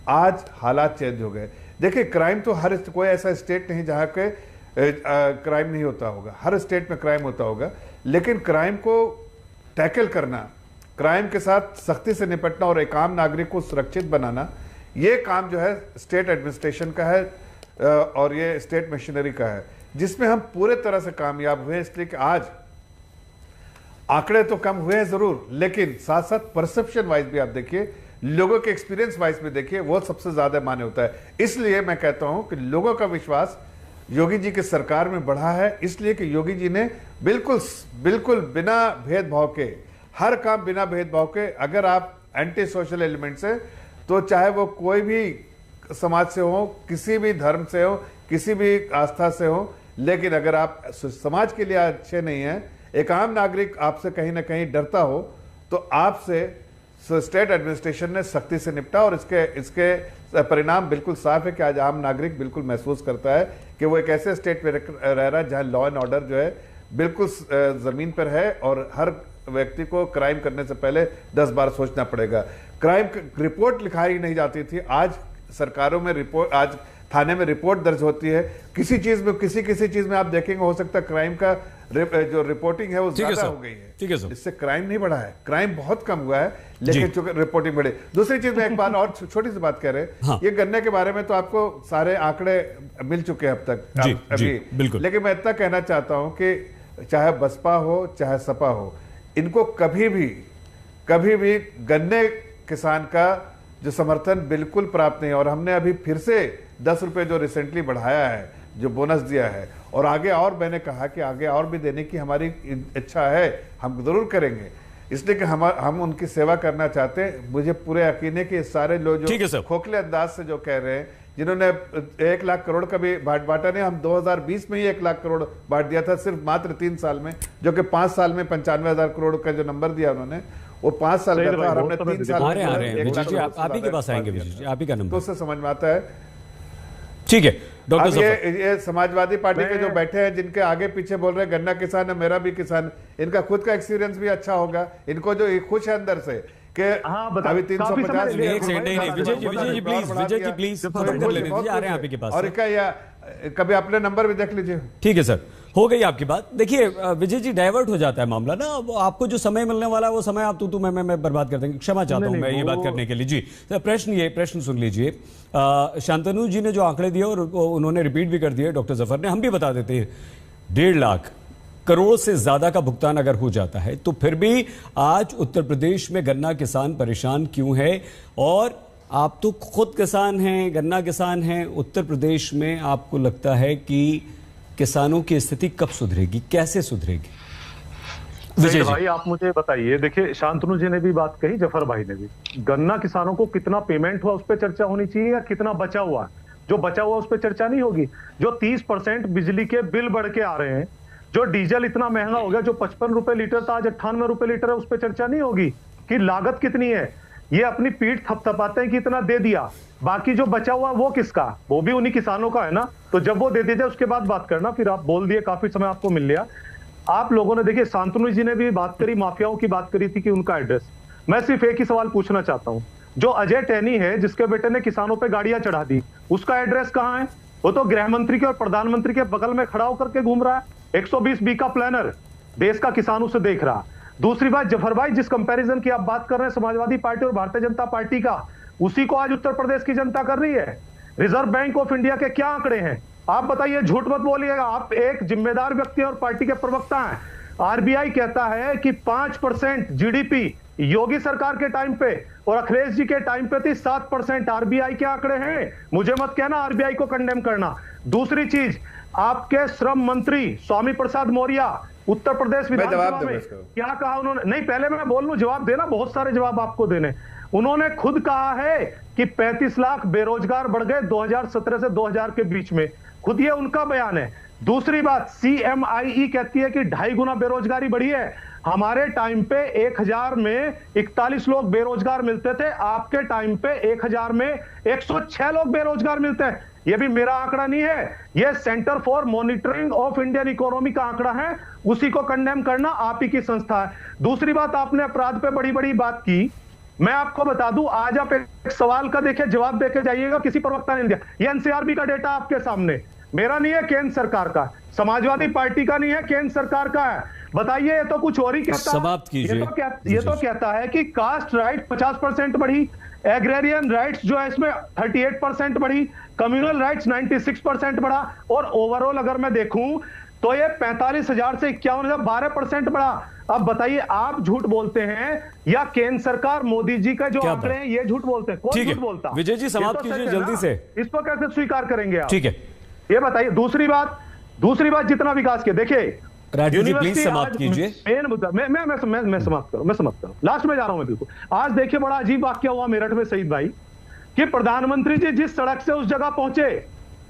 आज हालात चेंज हो गए। देखिए, क्राइम तो हर कोई ऐसा स्टेट नहीं जहाँ के क्राइम नहीं होता होगा, हर स्टेट में क्राइम होता होगा, लेकिन क्राइम को टैकल करना, क्राइम के साथ सख्ती से निपटना और एक आम नागरिक को सुरक्षित बनाना, ये काम जो है स्टेट एडमिनिस्ट्रेशन का है और ये स्टेट मशीनरी का है, जिसमें हम पूरे तरह से कामयाब हुए। इसलिए कि आज आंकड़े तो कम हुए हैं जरूर, लेकिन साथ साथ परसेप्शन वाइज भी आप देखिए, लोगों के एक्सपीरियंस वाइज भी देखिए, वो सबसे ज्यादा मान्य होता है। इसलिए मैं कहता हूं कि लोगों का विश्वास योगी जी की सरकार में बढ़ा है, इसलिए कि योगी जी ने बिल्कुल बिना भेदभाव के, हर काम बिना भेदभाव के, अगर आप एंटी सोशल एलिमेंट से, तो चाहे वो कोई भी समाज से हो, किसी भी धर्म से हो, किसी भी आस्था से हो, लेकिन अगर आप समाज के लिए अच्छे नहीं हैं, एक आम नागरिक आपसे कहीं ना कहीं डरता हो, तो आपसे स्टेट एडमिनिस्ट्रेशन ने सख्ती से निपटा, और इसके परिणाम बिल्कुल साफ है कि आज आम नागरिक बिल्कुल महसूस करता है कि वो एक ऐसे स्टेट में रह रहा है जहां लॉ एंड ऑर्डर जो है बिल्कुल जमीन पर है, और हर व्यक्ति को क्राइम करने से पहले 10 बार सोचना पड़ेगा। क्राइम रिपोर्ट लिखाई नहीं जाती थी, आज सरकारों में रिपोर्ट, आज थाने में रिपोर्ट दर्ज होती है। किसी चीज में, किसी चीज में आप देखेंगे, हो सकता है क्राइम का जो रिपोर्टिंग है वो ज्यादा हो गई है। ठीक है सर, इससे क्राइम नहीं बढ़ा है, क्राइम बहुत कम हुआ है, लेकिन चूंकि रिपोर्टिंग बढ़े। दूसरी चीज में एक बात और छोटी सी बात कह रहे हैं, हाँ। ये गन्ने के बारे में तो आपको सारे आंकड़े मिल चुके हैं अब तक, अभी, लेकिन मैं इतना कहना चाहता हूं कि चाहे बसपा हो चाहे सपा हो, इनको कभी भी गन्ने किसान का जो समर्थन बिल्कुल प्राप्त नहीं है। और हमने अभी फिर से 10 रुपए जो रिसेंटली बढ़ाया है, जो बोनस दिया है, और आगे और मैंने कहा कि आगे और भी देने की हमारी इच्छा है, हम जरूर करेंगे, इसलिए कि हम उनकी सेवा करना चाहते हैं। मुझे पूरे यकीन है कि सारे लोग जो खोखले अंदाज से जो कह रहे हैं, जिन्होंने 1 लाख करोड़ का भी बांटा नहीं, हम 2020 में ही 1 लाख करोड़ बांट दिया था, सिर्फ मात्र 3 साल में, जो कि 5 साल में 95,000 करोड़ का जो नंबर दिया उन्होंने, वो 5 साल का था और हमने 3 साल में आप ही के पास आएंगे विजय जी, आप ही का नंबर, तो उससे समझ में आता है। ठीक है डॉक्टर ज़फर, ये समाजवादी पार्टी के जो बैठे हैं, जिनके आगे पीछे बोल रहे हैं गन्ना किसान है, मेरा भी किसान, इनका खुद का एक्सपीरियंस भी अच्छा होगा, इनको जो खुश है अंदर से कि अभी 350 विजय जी प्लीज खत्म कर लेने दीजिए, आ रहे हैं आप ही के पास, और क्या कभी अपने नंबर भी देख लीजिए। ठीक है सर, हो गई आपकी बात। देखिए विजय जी, डाइवर्ट हो जाता है मामला ना, आपको जो समय मिलने वाला है वो समय आप तू मैं बर्बाद कर देंगे। क्षमा चाहता हूं मैं ये बात करने के लिए। जी सर, प्रश्न सुन लीजिए। शांतनु जी ने जो आंकड़े दिए और उन्होंने रिपीट भी कर दिए डॉक्टर जफर ने, हम भी बता देते हैं, 1.5 लाख करोड़ से ज्यादा का भुगतान अगर हो जाता है तो फिर भी आज उत्तर प्रदेश में गन्ना किसान परेशान क्यों है? और आप तो खुद किसान हैं, गन्ना किसान हैं, उत्तर प्रदेश में आपको लगता है कि किसानों की स्थिति कब सुधरेगी, कैसे सुधरेगी? विजय भाई आप मुझे बताइए, देखिए शांतनु जी ने भी बात कही, जफर भाई ने भी, गन्ना किसानों को कितना पेमेंट हुआ उस पर चर्चा होनी चाहिए या कितना बचा हुआ? जो बचा हुआ उस पर चर्चा नहीं होगी। जो 30% बिजली के बिल बढ़ के आ रहे हैं, जो डीजल इतना महंगा हो गया, जो 55 रुपए लीटर था आज 98 रुपए लीटर है, उस पर चर्चा नहीं होगी कि लागत कितनी है। ये अपनी पीठ थपथपाते हैं कि इतना दे दिया, बाकी जो बचा हुआ वो किसका? वो भी उन्हीं किसानों का है ना। तो जब वो दे दिया जाए उसके बाद बात करना। फिर आप बोल दिए, काफी समय आपको मिल लिया। आप लोगों ने देखिए, शांतनु जी ने भी बात करी, माफियाओं की बात करी थी कि उनका एड्रेस। मैं सिर्फ एक ही सवाल पूछना चाहता हूं, जो अजय टैनी है जिसके बेटे ने किसानों पे गाड़ियां चढ़ा दी, उसका एड्रेस कहां है? वो तो गृह मंत्री के और प्रधानमंत्री के बगल में खड़ा होकर के घूम रहा है, 120 का प्लानर, देश का किसान उसे देख रहा। दूसरी बात, जफर भाई जिस कंपैरिजन की आप बात कर रहे हैं समाजवादी पार्टी और भारतीय जनता पार्टी का, उसी को आज उत्तर प्रदेश की जनता कर रही है। रिजर्व बैंक ऑफ इंडिया के क्या आंकड़े हैं आप बताइए, झूठ मत बोलिएगा, आप एक जिम्मेदार व्यक्ति और पार्टी के प्रवक्ता हैं। आरबीआई कहता है कि 5% जीडीपी योगी सरकार के टाइम पे और अखिलेश जी के टाइम पे थी 7%। आरबीआई के आंकड़े हैं, मुझे मत कहना आरबीआई को कंडेम करना। दूसरी चीज, आपके श्रम मंत्री स्वामी प्रसाद मौर्य उत्तर प्रदेश विधानसभा में क्या कहा उन्होंने? नहीं, पहले मैं बोल लूं, जवाब देना, बहुत सारे जवाब आपको देने। उन्होंने खुद कहा है कि 35 लाख बेरोजगार बढ़ गए 2017 से 2000 के बीच में, खुद ये उनका बयान है। दूसरी बात, CMIE कहती है कि 2.5 गुना बेरोजगारी बढ़ी है। हमारे टाइम पे 1000 में 41 लोग बेरोजगार मिलते थे, आपके टाइम पे 1000 में 106 लोग बेरोजगार मिलते हैं। ये भी मेरा आंकड़ा नहीं है, ये centre for monitoring of Indian economy का आंकड़ा है, उसी को कंडेम करना आप ही की संस्था है। दूसरी बात, आपने अपराध पे बड़ी बड़ी बात की, मैं आपको बता दूं, आज आप एक सवाल का देखिए जवाब देके जाइएगा, किसी प्रवक्ता ने दिया। ये एनसीआरबी का डेटा आपके सामने, मेरा नहीं है, केंद्र सरकार का, समाजवादी पार्टी का नहीं है, केंद्र सरकार का है। बताइए, ये तो कुछ और ही कहता है। ये तो कहता है कि कास्ट राइट 50% बढ़ी, एग्रेरियन राइट्स जो है इसमें 38% बढ़ी, कम्युनल राइट्स 96% बढ़ा, और ओवरऑल अगर मैं देखूं तो ये 45,000 से 51,000 12% बढ़ा। अब बताइए, आप झूठ बोलते हैं या केंद्र सरकार मोदी जी का जो आंकड़े हैं ये झूठ बोलते हैं? कौन झूठ बोलता? विजय जी समाप्त कीजिए जल्दी से, इसको कैसे स्वीकार करेंगे आप? ठीक है, ये बताइए। दूसरी बात, जितना विकास किया, देखिए राजू जी प्लीज समाप्त कीजिए। मेन मुद्दा मैं समाप्त करूं, लास्ट में जा रहा हूं मैं बिल्कुल। आज देखिए बड़ा अजीब वाकया हुआ मेरठ में शहीद भाई, कि प्रधानमंत्री जी जिस सड़क से उस जगह पहुंचे,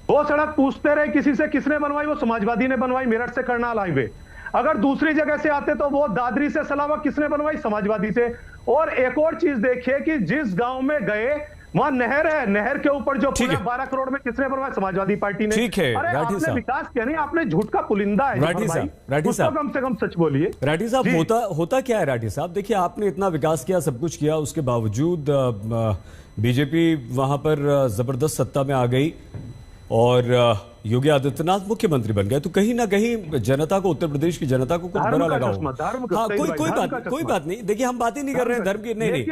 वो सड़क पूछते रहे किसी से, किसने बनवाई? वो समाजवादी ने बनवाई, मेरठ से करनाल हाईवे। अगर दूसरी जगह से आते तो वो दादरी से सलावा किसने बनवाई? समाजवादी से। और एक और चीज देखिए कि जिस गांव में गए वहां नहर है, नहर के ऊपर जो 12 करोड़ में किसने बनवाया? समाजवादी पार्टी ने। ठीक है, अरे आपने विकास किया नहीं, आपने झूठ का पुलिंदा है। राठी साहब कम से कम सच बोलिए। राठी साहब, होता क्या है राठी साहब? देखिए, आपने इतना विकास किया, सब कुछ किया, उसके बावजूद बीजेपी वहां पर जबरदस्त सत्ता में आ गई और योगी आदित्यनाथ मुख्यमंत्री बन गए, तो कहीं ना कहीं जनता को, उत्तर प्रदेश की जनता को कुछ बुरा लगा होगा। हाँ, कोई बात नहीं। देखिए, हम बात ही नहीं कर रहे हैं धर्म की, नहीं।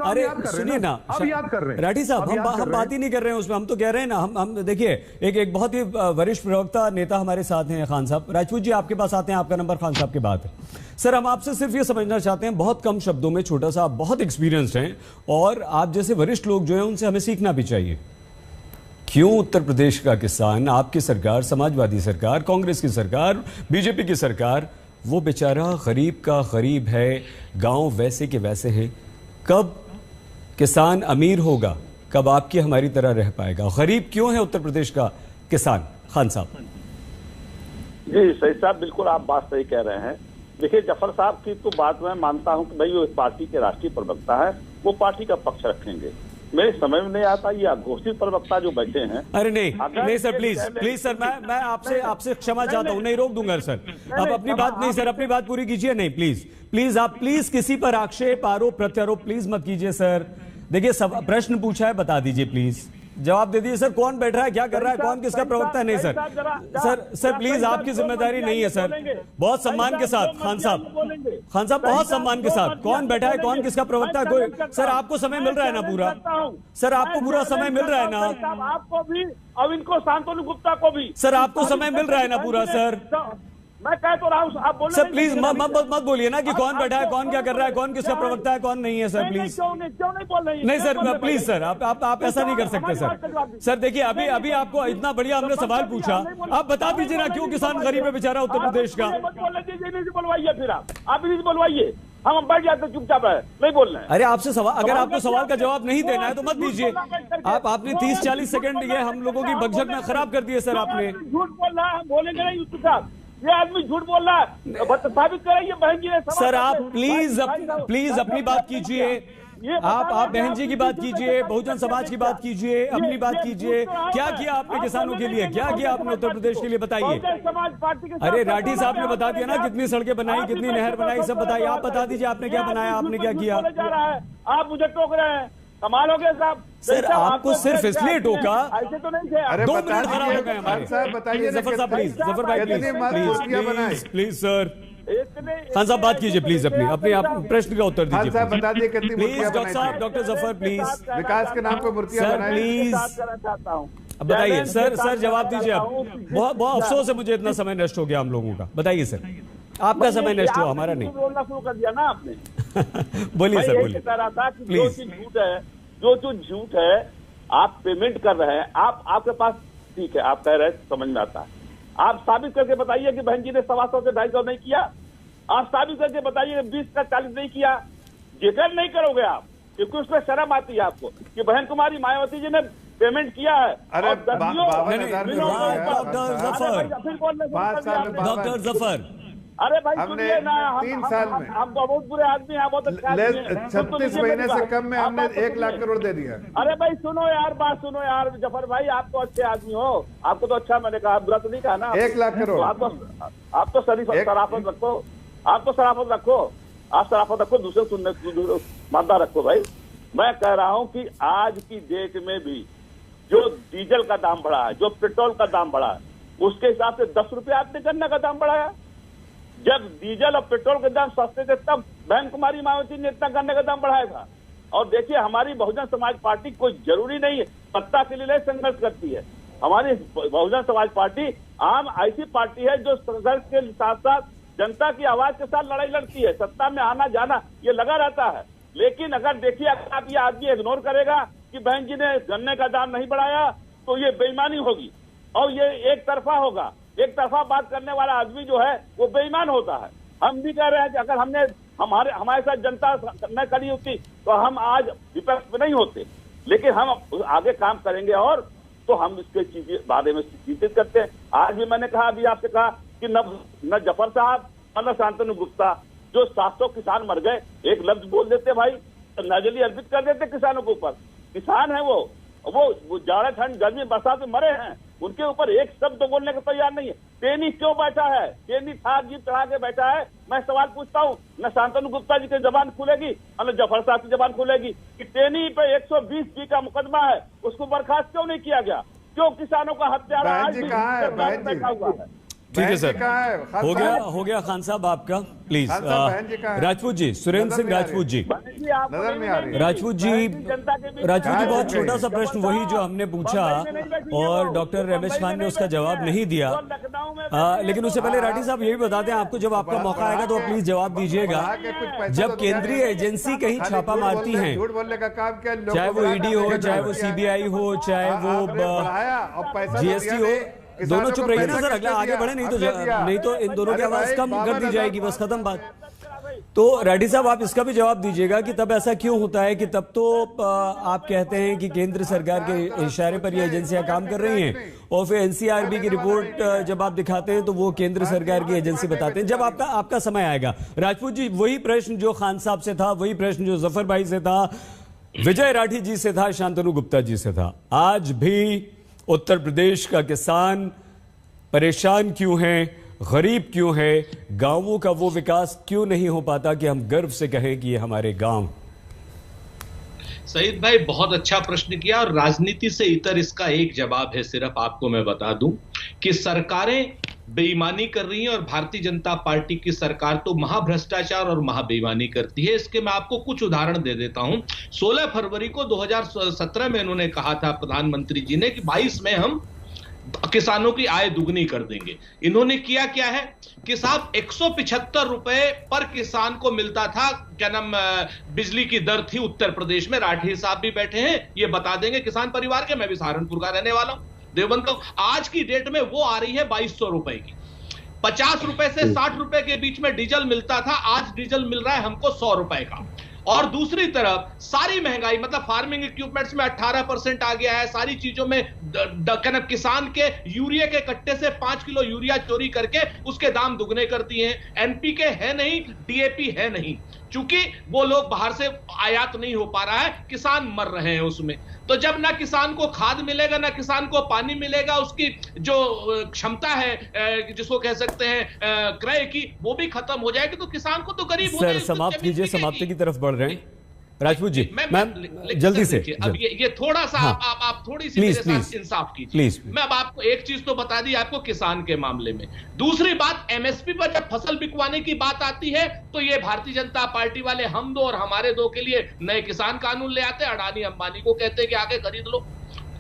अरे सुनिए ना राठी साहब, हम बात ही नहीं कर रहे हैं उसमें, हम तो कह रहे हैं ना, हम देखिए, एक बहुत ही वरिष्ठ प्रवक्ता नेता हमारे साथ हैं खान साहब। राजपूत जी आपके पास आते हैं, आपका नंबर खान साहब के बाद है। सर, हम आपसे सिर्फ ये समझना चाहते हैं, बहुत कम शब्दों में, छोटा सा, आप बहुत एक्सपीरियंस्ड हैं और आप जैसे वरिष्ठ लोग जो हैं उनसे हमें सीखना भी चाहिए। क्यों उत्तर प्रदेश का किसान, आपकी सरकार, समाजवादी सरकार, कांग्रेस की सरकार, बीजेपी की सरकार, वो बेचारा गरीब का गरीब है, गांव वैसे के वैसे हैं। कब किसान अमीर होगा, कब आपकी हमारी तरह रह पाएगा? गरीब क्यों है उत्तर प्रदेश का किसान? खान साहब। जी सही साहब, बिल्कुल आप बात सही कह रहे हैं। देखिए, जफर साहब की तो बात मैं मानता हूं कि भाई वो इस पार्टी के राष्ट्रीय प्रवक्ता है, वो पार्टी का पक्ष रखेंगे। मेरे समझ में नहीं आता ये अघोषित प्रवक्ता जो बैठे हैं। अरे नहीं सर, प्लीज सर, मैं आपसे क्षमा चाहता हूं, नहीं रोक दूंगा सर। अब अपनी बात नहीं सर, अपनी बात पूरी कीजिए। नहीं प्लीज आप किसी पर आक्षेप, आरोप, प्रत्यारोप प्लीज मत कीजिए सर। देखिए, सब प्रश्न पूछा है, बता दीजिए प्लीज, जवाब दे दीजिए सर। कौन बैठ रहा है, क्या कर रहा है, कौन किसका प्रवक्ता है? नहीं सर प्लीज, आपकी जिम्मेदारी नहीं है सर। बहुत सम्मान के साथ खान साहब, बहुत सम्मान के साथ, कौन बैठा है, कौन किसका प्रवक्ता है, कोई सर आपको समय मिल रहा है ना पूरा? सर आपको पूरा समय मिल रहा है ना? आपको भी और इनको, शांतनु गुप्ता को भी सर आपको समय मिल रहा है ना पूरा? सर मैं कह तो रहा हूँ, आप बोले सर प्लीज मत बोलिए ना कि कौन बैठा है, कौन क्या कर रहा है, कौन किसका प्रवक्ता है, कौन नहीं है सर। प्लीज क्यों नहीं बोल रही? नहीं सर, प्लीज सर, आप ऐसा नहीं कर सकते सर। सर देखिए, अभी आपको इतना बढ़िया हमने सवाल पूछा, आप बता दीजिए ना क्यों किसान गरीब है बेचारा उत्तर प्रदेश का? बोलवाइए, फिर आप भी बोलवाइए, हम बैठ जाते चुपचाप है, नहीं बोल रहे हैं। अरे आपसे सवाल, अगर आपको सवाल का जवाब नहीं देना है तो मत दीजिए। आपने 30-40 सेकंड ये हम लोगों की बकझक में खराब कर दिए सर आपने। झूठ बोल रहा है, हम बोलेंगे नहीं यूसुफ साहब, ये आदमी झूठ बोल रहा है, साबित कराइए बहन जी ने। सर आप प्लीज अपनी बात कीजिए, आप बहन जी की बात कीजिए, बहुजन समाज की बात कीजिए, अपनी बात कीजिए। क्या किया आपने किसानों के लिए, क्या किया आपने उत्तर प्रदेश के लिए, बताइए। अरे राठी साहब ने बता दिया ना, कितनी सड़कें बनाई, कितनी नहर बनाई, सब बताइए। आप बता दीजिए आपने क्या बनाया, आपने क्या किया। आप मुझे टोक रहे हैं, कमाल हो गया साहब। सर आपको सिर्फ इसलिए टोका, ऐसे तो नहीं थे। अरे 2 मिनट खराब हो गए हमारे। साहब बताइए, जफर साहब प्लीज, जफर भाई प्लीज सर। खान साहब बात कीजिए प्लीज, अपने आप प्रश्न का उत्तर दीजिए। साहब बता दिए कितनी प्लीज डॉक्टर साहब, डॉक्टर जफर प्लीज, विकास के नाम पे मूर्तियां सर बनाई। प्लीज अब बताइए सर जवाब दीजिए। अब बहुत अफसोस है मुझे, इतना समय नष्ट हो गया हम लोगों का। बताइए सर, आपका समय नष्ट हुआ, हमारा नहीं। बोलना शुरू कर दिया ना आपने। बोलिए सर, बोलिए प्लीज। जो चीज झूठ है, आप पेमेंट कर रहे हैं, आपके पास ठीक है, आप कह रहे हैं, समझ में आता है। आप साबित करके बताइए कि बहन जी ने 125 से 250 नहीं किया। आप साबित करके बताइए कि 20 का 40 नहीं किया। जिक्र नहीं करोगे आप, क्योंकि उसमें शर्म आती है आपको कि बहन कुमारी मायावती जी ने पेमेंट किया है। अरे डॉक्टर जफर, अरे भाई हमने सुनिए ना, 3 साल में हम बहुत बुरे आदमी हैं, बहुत अच्छा आदमी हैं। 36 महीने से कम में हमने 1 लाख करोड़ दे दिया। अरे भाई सुनो यार, बात सुनो यार जफर भाई, आप तो अच्छे आदमी हो, आपको तो अच्छा मैंने कहा, बुरा तो नहीं कहा ना। 1 लाख करोड़। आप तो शराफत रखो, आप तो शराफत रखो, आप शराफत रखो, दूसरे सुनने मानता रखो भाई। मैं कह रहा हूँ कि आज की डेट में भी जो डीजल का दाम बढ़ा है, जो पेट्रोल का दाम बढ़ा है, उसके हिसाब से 10 रुपये आपने गन्ना का दाम बढ़ाया। जब डीजल और पेट्रोल के दाम सस्ते थे, तब बहन कुमारी मायावती ने इतना गन्ने का दाम बढ़ाया था। और देखिए, हमारी बहुजन समाज पार्टी कोई जरूरी नहीं है सत्ता के लिए संघर्ष करती है। हमारी बहुजन समाज पार्टी आम ऐसी पार्टी है जो संघर्ष के साथ साथ जनता की आवाज के साथ लड़ाई लड़ती है। सत्ता में आना जाना ये लगा रहता है। लेकिन अगर देखिए, अगर आप ये आदमी इग्नोर करेगा कि बहन जी ने गन्ने का दाम नहीं बढ़ाया, तो ये बेईमानी होगी और ये एक तरफा होगा। एक तरफा बात करने वाला आदमी जो है वो बेईमान होता है। हम भी कह रहे हैं कि अगर हमारे साथ जनता न खड़ी होती तो हम आज विपक्ष में नहीं होते, लेकिन हम आगे काम करेंगे और तो हम इसके बारे में चिंतित करते हैं। आज भी मैंने कहा, अभी आपसे कहा कि न जफर साहब और न शांतनु गुप्ता, जो 700 किसान मर गए, एक लफ्ज बोल देते भाई, नजली अर्पित कर देते किसानों के ऊपर। किसान है वो जाड़ा ठंड गर्मी बरसात में मरे हैं, उनके ऊपर एक शब्द बोलने को तैयार नहीं है। टेनी क्यों बैठा है? टेनी था जीप चढ़ा के बैठा है। मैं सवाल पूछता हूँ, न शांतनु गुप्ता जी की जबान खुलेगी और न जफर साहब की जबान खुलेगी कि टेनी पे 120 का मुकदमा है, उसको बर्खास्त क्यों नहीं किया गया? क्यों किसानों का हत्यारा आज भी बैठा हुआ है? ठीक है सर, हो गया खान साहब आपका, प्लीज। राजपूत जी, सुरेंद्र सिंह राजपूत जी, नजर नहीं आ रही। राजपूत जी बहुत छोटा सा प्रश्न वही जो हमने पूछा और डॉक्टर रमेश खान ने उसका जवाब नहीं दिया, लेकिन उससे पहले राठी साहब यही बताते हैं आपको, जब आपका मौका आएगा तो प्लीज जवाब दीजिएगा। जब केंद्रीय एजेंसी कहीं छापा मारती है, चाहे वो ईडी हो, चाहे वो सीबीआई हो, चाहे वो जीएसटी हो, दोनों चुप रहिए ना सर, अगला आगे बढ़े, नहीं तो इन दोनों की आवाज कम कर दी जाएगी, बस खत्म बात। तो रेड्डी साहब आप इसका भी जवाब दीजिएगा कि तब ऐसा क्यों होता है कि तब तो आप कहते हैं कि केंद्र सरकार के इशारे पर ये एजेंसियां काम कर रही हैं और फिर एनसीआरबी की रिपोर्ट जब आप दिखाते हैं तो वो केंद्र सरकार की एजेंसी बताते हैं। जब आपका समय आएगा। राजपूत जी, वही प्रश्न जो खान साहब से था, वही प्रश्न जो जफर भाई से था, विजय राठी जी से था, शांतनु गुप्ता जी से था, आज भी उत्तर प्रदेश का किसान परेशान क्यों है, गरीब क्यों है, गांवों का वो विकास क्यों नहीं हो पाता कि हम गर्व से कहें कि ये हमारे गांव। सईद भाई बहुत अच्छा प्रश्न किया और राजनीति से इतर इसका एक जवाब है, सिर्फ आपको मैं बता दूं कि सरकारें बेईमानी कर रही हैं और भारतीय जनता पार्टी की सरकार तो महाभ्रष्टाचार और महाबेईमानी करती है। इसके मैं आपको कुछ उदाहरण दे देता हूं। 16 फरवरी को 2017 में इन्होंने कहा था प्रधानमंत्री जी ने कि 22 में हम किसानों की आय दुगनी कर देंगे। इन्होंने किया क्या है कि साहब 175 रुपए पर किसान को मिलता था, क्या नाम बिजली की दर थी उत्तर प्रदेश में। राठी साहब भी बैठे हैं, ये बता देंगे, किसान परिवार के, मैं भी सहारनपुर का रहने वाला हूं, देवबंद का। आज की डेट में वो आ रही है 2200 रुपए की। 50 रुपए से 60 रुपए के बीच में डीजल मिलता था, आज डीजल मिल रहा है हमको 100 रुपए का। और दूसरी तरफ सारी महंगाई, मतलब फार्मिंग इक्विपमेंट्स में 18% आ गया है, सारी चीजों में किसान के यूरिया के कट्टे से 5 किलो यूरिया चोरी करके उसके दाम दुगने कर दिए हैं। एनपीके है नहीं, डीएपी है नहीं, चूंकि वो लोग बाहर से आयात नहीं हो पा रहा है, किसान मर रहे हैं उसमें। तो जब ना किसान को खाद मिलेगा, ना किसान को पानी मिलेगा, उसकी जो क्षमता है जिसको कह सकते हैं क्रय की, वो भी खत्म हो जाएगी, तो किसान को तो गरीब सर समाप्त कीजिए, समाप्ति की तरफ बढ़ रहे हैं राजपूत जी। मैम जल्दी से अब ये थोड़ा सा आप थोड़ी सी मेरे साथ इंसाफ कीजिए। मैं अब आपको एक चीज तो बता दी आपको किसान के मामले में। दूसरी बात, एमएसपी पर जब फसल बिकवाने की बात आती है तो ये भारतीय जनता पार्टी वाले हम दो और हमारे दो के लिए नए किसान कानून ले आते हैं, अडानी अंबानी को कहते हैं कि आगे खरीद लो,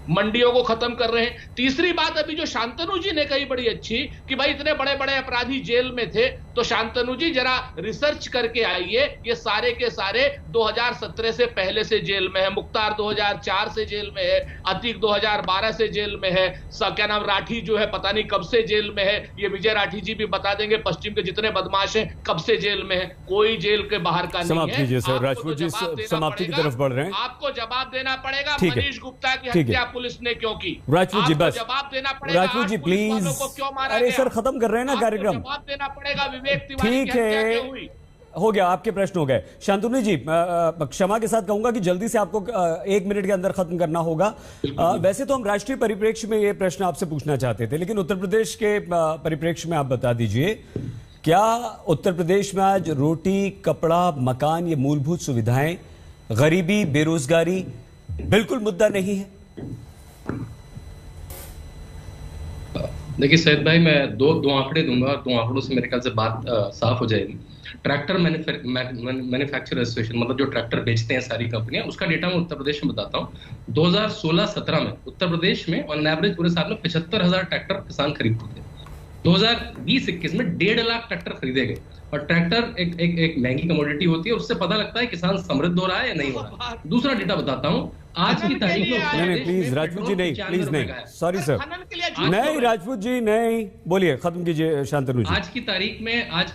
मंडियों को खत्म कर रहे हैं। तीसरी बात अभी जो शांतनु जी ने कही बड़ी अच्छी कि भाई इतने बड़े बड़े अपराधी जेल में थे, तो शांतनु जी जरा रिसर्च करके आइए, ये सारे के सारे 2017 से पहले से जेल में है। मुख्तार 2004 से जेल में है, अतीक 2012 से जेल में है, क्या नाम राठी जो है पता नहीं कब से जेल में है, ये विजय राठी जी भी बता देंगे, पश्चिम के जितने बदमाश हैं कब से जेल में है, कोई जेल के बाहर का नहीं है। सर राजपूत जी समाप्ति की तरफ बढ़ रहे हैं, आपको जवाब देना पड़ेगा मनीष गुप्ता की हत्या पुलिस ने क्यों की। राजपूत जी बस जवाब देना पड़ेगा, राजपूत जी प्लीज, अरे सर खत्म कर रहे हैं ना कार्यक्रम, जवाब देना पड़ेगा विवेक तिवारी ठीक है, हो गया, आपके प्रश्न हो गए। शांतनु जी क्षमा के साथ कहूंगा कि जल्दी से आपको 1 मिनट के अंदर खत्म करना होगा। वैसे तो हम राष्ट्रीय परिप्रेक्ष्य में ये प्रश्न आपसे पूछना चाहते थे, लेकिन उत्तर प्रदेश के परिप्रेक्ष्य में आप बता दीजिए, क्या उत्तर प्रदेश में आज रोटी, कपड़ा, मकान, ये मूलभूत सुविधाएं, गरीबी, बेरोजगारी बिल्कुल मुद्दा नहीं है? देखिए सैयद भाई, मैं दो आंकड़े दूंगा और 2 आंकड़ों से मेरे ख्याल से बात साफ हो जाएगी। ट्रैक्टर मैन्युफैक्चर एसोसिएशन, मतलब जो ट्रैक्टर बेचते हैं सारी कंपनियां, उसका डेटा मैं उत्तर प्रदेश में बताता हूँ। 2016-17 में उत्तर प्रदेश में ऑन एवरेज पूरे साल में 75,000 ट्रैक्टर किसान खरीदते थे। 2020-21 में 1.5 लाख ट्रैक्टर खरीदे गए। और ट्रैक्टर एक महंगी कमोडिटी होती है, उससे पता लगता है किसान समृद्ध हो रहा है या नहीं हो रहा है। दूसरा डेटा बताता हूँ, आज की तारीख में नहीं प्लीज राजपूत जी नहीं, प्लीज नहीं, सॉरी सर, नहीं राजपूत जी नहीं, बोलिए, खत्म कीजिए शांतनु जी। आज की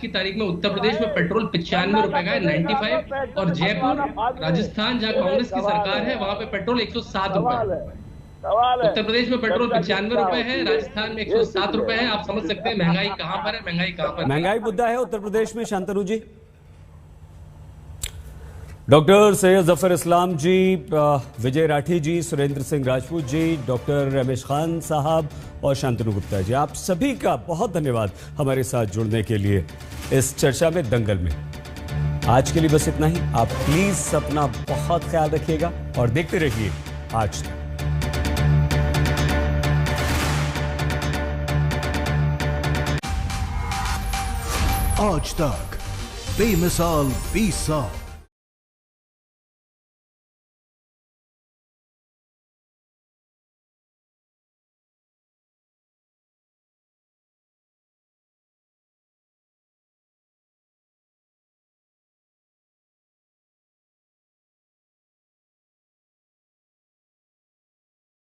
तारीख में उत्तर प्रदेश में पेट्रोल 95 रुपए का है, 95, और जयपुर राजस्थान जहां कांग्रेस की सरकार है वहां पे पेट्रोल 107 रुपए। उत्तर प्रदेश में पेट्रोल 95 रुपए है, राजस्थान में 107 रुपए है। आप समझ सकते हैं महंगाई कहां पर है, महंगाई कहां पर। महंगाई मुद्दा है उत्तर प्रदेश में। शांतनु जी, डॉक्टर सैयद जफर इस्लाम जी, विजय राठी जी, सुरेंद्र सिंह राजपूत जी, डॉक्टर रमेश खान साहब और शांतनु गुप्ता जी, आप सभी का बहुत धन्यवाद हमारे साथ जुड़ने के लिए इस चर्चा में, दंगल में। आज के लिए बस इतना ही। आप प्लीज अपना बहुत ख्याल रखिएगा और देखते रहिए आज तक। आज तक बेमिसाल 20 साल।